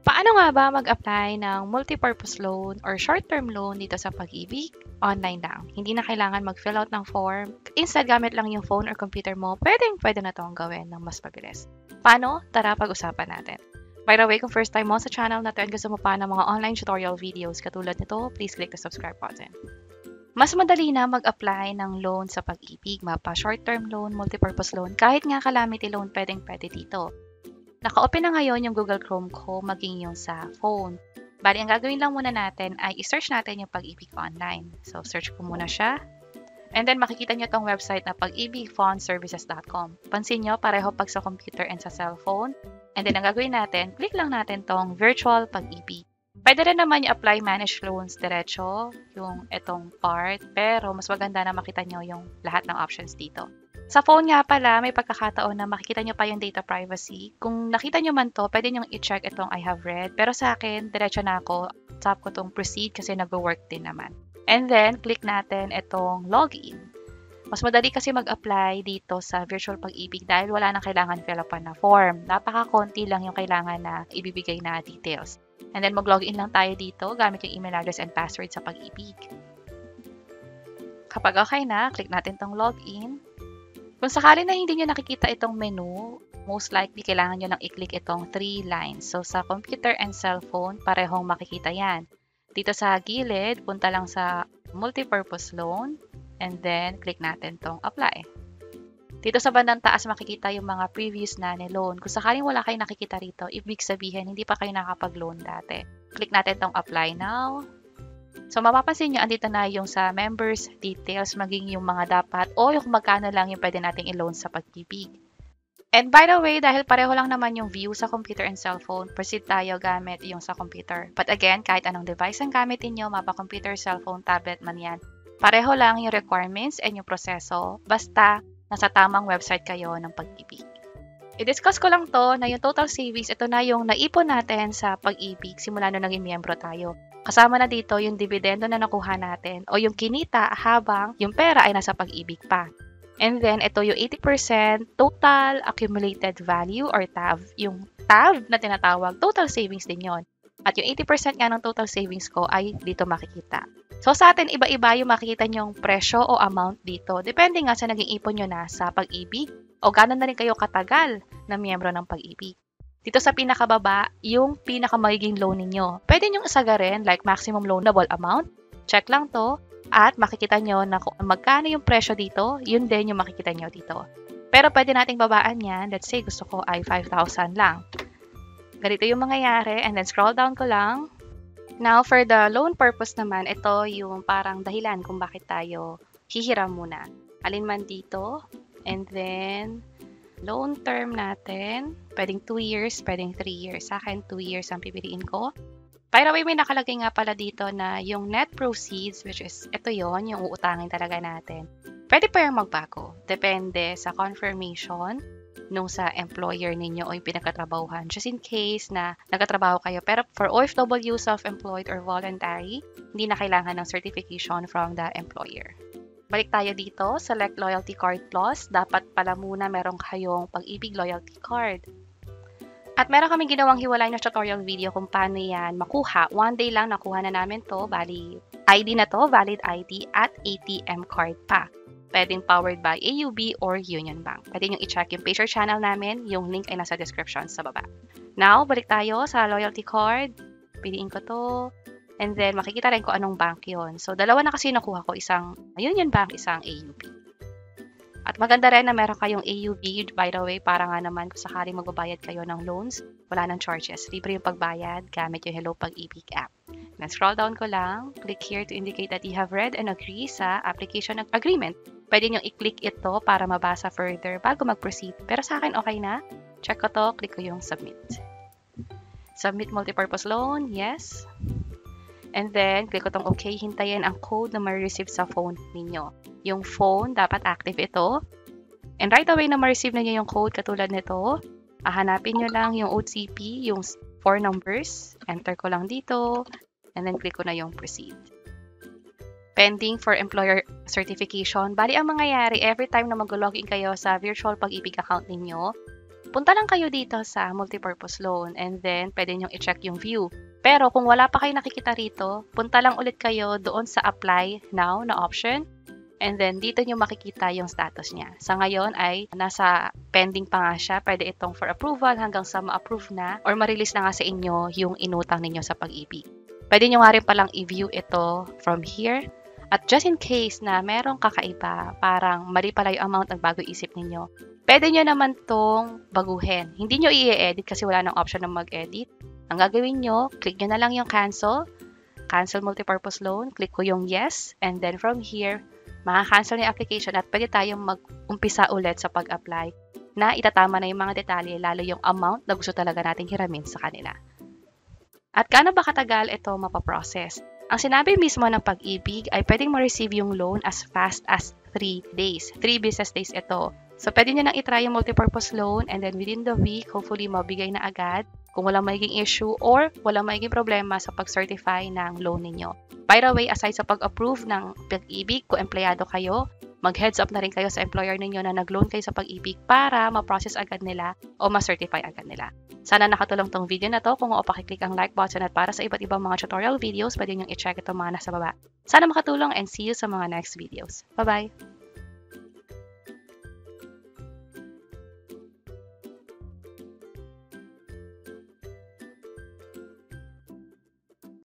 Paano nga ba mag-apply ng multipurpose loan or short-term loan dito sa Pag-ibig? Online lang. Hindi na kailangan mag-fill out ng form. Instead, gamit lang yung phone or computer mo. Pwede na itong gawin ng mas mabilis. Paano? Tara, pag-usapan natin. By the way, kung first time mo sa channel na to and gusto mo pa ng mga online tutorial videos katulad nito, please click the subscribe button. Mas madali na mag-apply ng loan sa Pag-ibig, mapa short-term loan, multipurpose loan, kahit nga calamity loan, pwede dito. Naka-open na ngayon yung Google Chrome ko, maging yung sa phone. Bali, ang gagawin lang muna natin ay i-search natin yung Pag-ibig online. So, search ko muna siya. And then, makikita nyo tong website na pag-ibigfondservices.com. Pansin nyo, pareho pag sa computer and sa cellphone. And then, ang gagawin natin, click lang natin tong Virtual Pag-ibig. Pwede rin naman yung apply manage loans diretso, yung itong part. Pero, mas maganda na makita nyo yung lahat ng options dito. Sa phone nga pala, may pagkakataon na makikita nyo pa yung data privacy. Kung nakita nyo man to, pwede nyo i-check itong I have read. Pero sa akin, diretso na ako. Tap ko itong proceed kasi nag-work din naman. And then, click natin itong login. Mas madali kasi mag-apply dito sa Virtual Pag-ibig dahil wala nang kailangan fill upan na form. Napaka-konti lang yung kailangan na ibibigay na details. And then, mag-login lang tayo dito gamit yung email address and password sa Pag-ibig. Kapag okay na, click natin itong login. Kung sakali na hindi nyo nakikita itong menu, most likely kailangan nyo lang i-click itong 3 lines. So, sa computer and cellphone, parehong makikita yan. Dito sa gilid, punta lang sa multipurpose loan, and then click natin tong apply. Dito sa bandang taas, makikita yung mga previous na ni-loan. Kung sakaling wala kayong nakikita rito, ibig sabihin, hindi pa kayo nakapag-loan dati. Click natin tong apply now. So, mapapansin nyo, andito na yung sa members details, maging yung mga dapat o yung magkano lang yung pwede nating i-loan sa Pag-ibig. And by the way, dahil pareho lang naman yung view sa computer and cellphone, proceed tayo gamit yung sa computer. But again, kahit anong device ang gamitin nyo, mapa computer, cellphone, tablet man yan, pareho lang yung requirements and yung proseso, basta nasa tamang website kayo ng Pag-ibig. I-discuss ko lang to na yung total savings, ito na yung naipon natin sa Pag-ibig simula nung naging miyembro tayo. Kasama na dito yung dividendo na nakuha natin o yung kinita habang yung pera ay nasa Pag-ibig pa. And then, ito yung 80% total accumulated value or TAV. Yung TAV na tinatawag, total savings din yon. At yung 80% nga ng total savings ko ay dito makikita. So, sa atin, iba-iba yung makikita nyong presyo o amount dito. Depende nga sa naging ipon nyo na sa Pag-ibig o gano'n na rin kayo katagal na miyembro ng Pag-ibig. Dito sa pinakababa, yung pinakamagiging loan ninyo. Pwede nyong isagarin like maximum loanable amount. Check lang to. At makikita nyo na kung magkano yung presyo dito, yun din yung makikita nyo dito. Pero pwede nating babaan yan. Let's say gusto ko ay 5,000 lang. Ganito yung mangyayari. And then scroll down ko lang. Now, for the loan purpose naman, ito yung parang dahilan kung bakit tayo hihiram muna. Alin man dito. And then, loan term natin, pwedeng 2 years, pwedeng 3 years. Sa akin, 2 years ang pipiliin ko. By the way, may nakalagay nga pala dito na yung net proceeds, which is, ito yon yung uutangin talaga natin. Pwede pa yung magbago. Depende sa confirmation nung sa employer ninyo o yung pinagkatrabahuhan. Just in case na nagkatrabaho kayo. Pero for OFW, self-employed or voluntary, hindi na kailangan ng certification from the employer. Balik tayo dito, select Loyalty Card Plus. Dapat pala muna meron kayong Pag-ibig Loyalty Card. At meron kaming ginawang hiwalay na tutorial video kung paano yan makuha. One day lang nakuha na namin to. Bali, ID na to, valid ID at ATM card pa. Pwedeng powered by AUB or Union Bank. Pwede nyo i-check yung Pager channel namin. Yung link ay nasa description sa baba. Now, balik tayo sa Loyalty Card. Piliin ko to. And then, makikita rin kung anong bank yon. So, dalawa na kasi nakuha ko. Isang Union Bank, isang AUB. At maganda rin na meron kayong AUB, by the way, para nga naman kung sakaling magbabayad kayo ng loans, wala nang charges. Libre yung pagbayad gamit yung Hello Pag-ibig app. Then, scroll down ko lang. Click here to indicate that you have read and agree sa application agreement. Pwede nyo i-click ito para mabasa further bago mag-proceed. Pero sa akin, okay na. Check ko to. Click ko yung submit. Submit multipurpose loan. Yes. And then, click ko tong okay, hintayin ang code na ma-receive sa phone ninyo. Yung phone, dapat active ito. And right away na ma-receive na nyo yung code katulad nito, hahanapin nyo lang yung OTP, yung 4 numbers. Enter ko lang dito. And then, click ko na yung proceed. Pending for employer certification. Bali, ang mangyayari, every time na mag-login kayo sa virtual Pag-ibig account ninyo, punta lang kayo dito sa multipurpose loan and then pwede nyo i-check yung view. Pero kung wala pa kayo nakikita rito, punta lang ulit kayo doon sa apply now na option and then dito nyo makikita yung status niya. Sa ngayon ay nasa pending pa nga siya. Pwede itong for approval hanggang sa ma-approve na or ma-release na nga sa inyo yung inutang ninyo sa Pag-ibig. Pwede nyo nga rin palang i-view ito from here. At just in case na merong kakaiba, parang mali pala yung amount ng bago isip ninyo, pwede nyo naman tong baguhin. Hindi nyo i-edit kasi wala nang option na mag-edit. Ang gagawin nyo, click nyo na lang yung cancel multipurpose loan, click ko yung yes, and then from here, maka-cancel na yung application at pwede tayong mag-umpisa ulit sa pag-apply na itatama na yung mga detalye, lalo yung amount na gusto talaga nating hiramin sa kanila. At gaano ba katagal ito mapaprocess? Ang sinabi mismo ng Pag-ibig ay pwedeng ma-receive yung loan as fast as 3 days. 3 business days ito. So, pwede nyo nang itry yung multipurpose loan and then within the week, hopefully mabigay na agad kung walang magiging issue or walang magiging problema sa pag-certify ng loan ninyo. By the way, aside sa pag-approve ng Pag-ibig, kung empleyado kayo, mag-heads up na rin kayo sa employer ninyo na nag-loan kayo sa Pag-ibig para ma-process agad nila o ma-certify agad nila. Sana nakatulong tong video na to. Kung pakiclick ang like button at para sa iba't ibang mga tutorial videos, pwede nyo i-check itong mga nasa baba. Sana makatulong and see you sa mga next videos. Bye-bye!